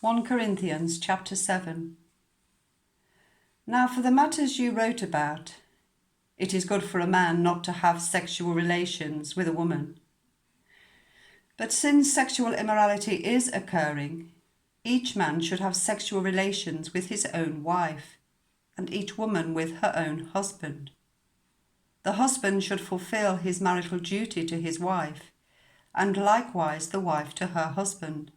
1 Corinthians chapter 7. Now for the matters you wrote about, it is good for a man not to have sexual relations with a woman. But since sexual immorality is occurring, each man should have sexual relations with his own wife, and each woman with her own husband. The husband should fulfill his marital duty to his wife, and likewise the wife to her husband.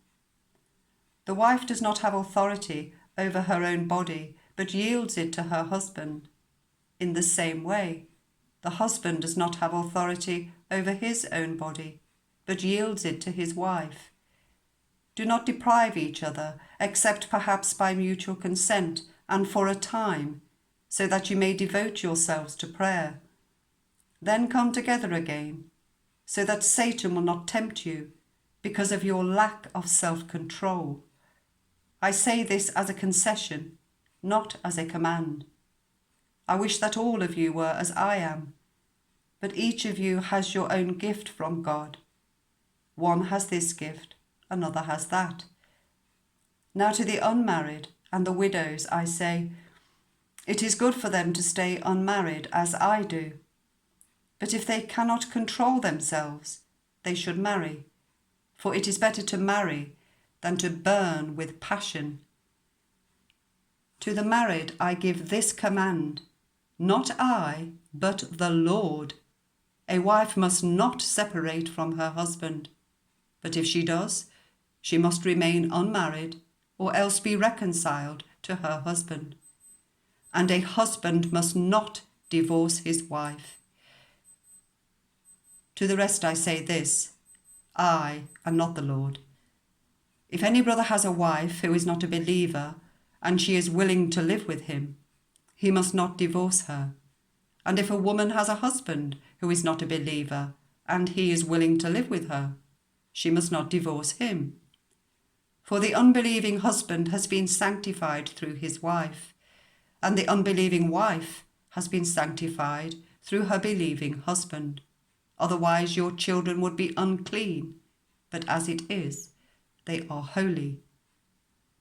The wife does not have authority over her own body, but yields it to her husband. In the same way, the husband does not have authority over his own body, but yields it to his wife. Do not deprive each other, except perhaps by mutual consent and for a time, so that you may devote yourselves to prayer. Then come together again, so that Satan will not tempt you because of your lack of self-control. I say this as a concession, not as a command. I wish that all of you were as I am, but each of you has your own gift from God. One has this gift, another has that. Now to the unmarried and the widows I say, it is good for them to stay unmarried as I do. But if they cannot control themselves, they should marry, for it is better to marry than to burn with passion. To the married I give this command, not I, but the Lord. A wife must not separate from her husband, but if she does, she must remain unmarried or else be reconciled to her husband. And a husband must not divorce his wife. To the rest I say this, I and not the Lord. If any brother has a wife who is not a believer, and she is willing to live with him, he must not divorce her. And if a woman has a husband who is not a believer, and he is willing to live with her, she must not divorce him. For the unbelieving husband has been sanctified through his wife, and the unbelieving wife has been sanctified through her believing husband. Otherwise your children would be unclean, but as it is, they are holy.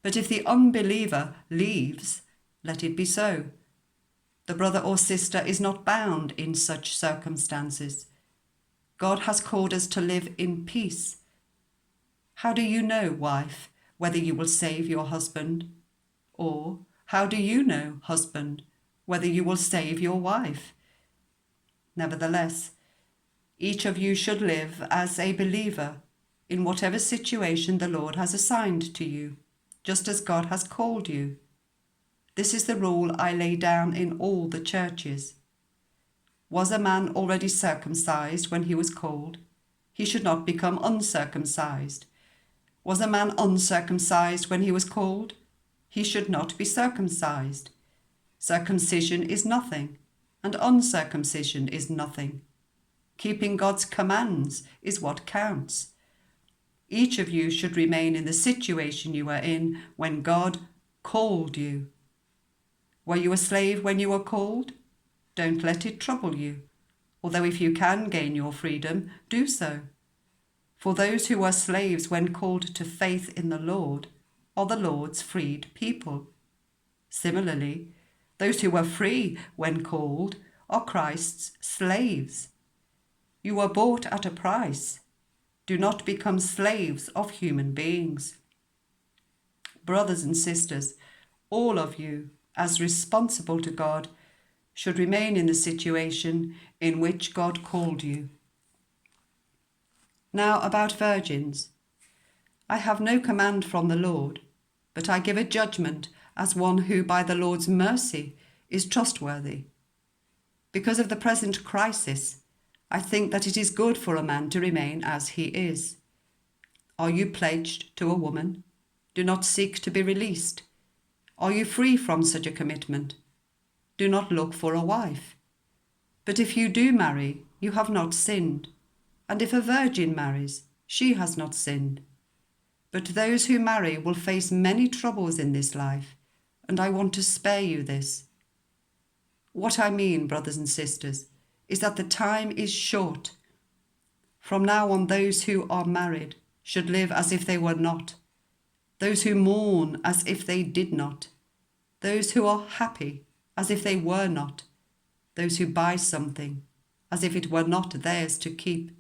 But if the unbeliever leaves, let it be so. The brother or sister is not bound in such circumstances. God has called us to live in peace. How do you know, wife, whether you will save your husband? Or how do you know, husband, whether you will save your wife? Nevertheless, each of you should live as a believer in whatever situation the Lord has assigned to you, just as God has called you. This is the rule I lay down in all the churches. Was a man already circumcised when he was called? He should not become uncircumcised. Was a man uncircumcised when he was called? He should not be circumcised. Circumcision is nothing, and uncircumcision is nothing. Keeping God's commands is what counts. Each of you should remain in the situation you were in when God called you. Were you a slave when you were called? Don't let it trouble you, although if you can gain your freedom, do so. For those who were slaves when called to faith in the Lord are the Lord's freed people. Similarly, those who were free when called are Christ's slaves. You were bought at a price. Do not become slaves of human beings. Brothers and sisters, all of you, as responsible to God, should remain in the situation in which God called you. Now about virgins. I have no command from the Lord, but I give a judgment as one who by the Lord's mercy is trustworthy. Because of the present crisis, I think that it is good for a man to remain as he is. Are you pledged to a woman? Do not seek to be released. Are you free from such a commitment? Do not look for a wife. But if you do marry, you have not sinned. And if a virgin marries, she has not sinned. But those who marry will face many troubles in this life, and I want to spare you this. What I mean, brothers and sisters, is that the time is short. From now on, those who are married should live as if they were not. those who mourn as if they did not, those who are happy as if they were not, those who buy something as if it were not theirs to keep,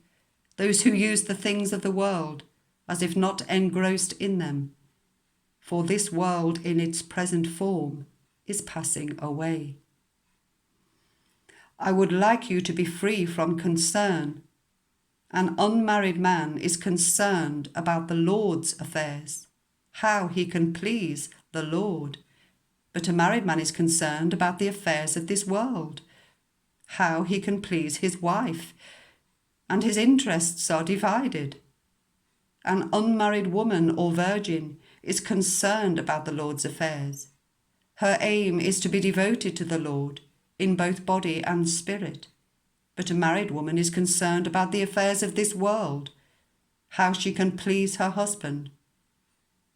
those who use the things of the world as if not engrossed in them. For this world in its present form is passing away. I would like you to be free from concern. An unmarried man is concerned about the Lord's affairs, how he can please the Lord. But a married man is concerned about the affairs of this world, how he can please his wife, and his interests are divided. An unmarried woman or virgin is concerned about the Lord's affairs. Her aim is to be devoted to the Lord in both body and spirit. But a married woman is concerned about the affairs of this world, how she can please her husband.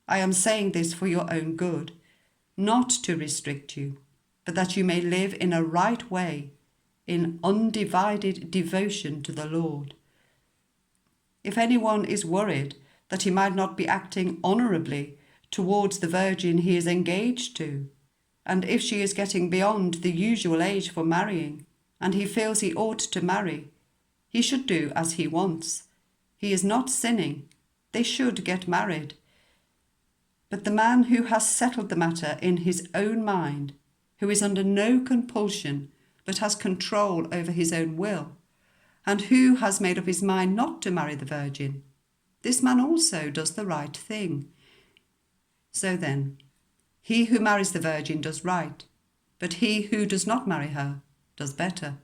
I am saying this for your own good, not to restrict you, but that you may live in a right way, in undivided devotion to the Lord. If anyone is worried that he might not be acting honourably towards the virgin he is engaged to, and if she is getting beyond the usual age for marrying, and he feels he ought to marry, he should do as he wants. He is not sinning. They should get married. But the man who has settled the matter in his own mind, who is under no compulsion, but has control over his own will, and who has made up his mind not to marry the virgin, this man also does the right thing. So then, he who marries the virgin does right, but he who does not marry her does better.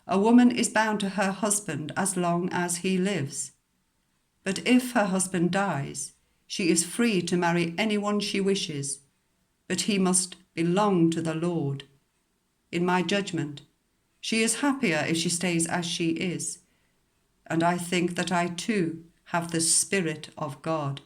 A woman is bound to her husband as long as he lives. But if her husband dies, she is free to marry anyone she wishes, but he must belong to the Lord. In my judgment, she is happier if she stays as she is, and I think that I too have the Spirit of God.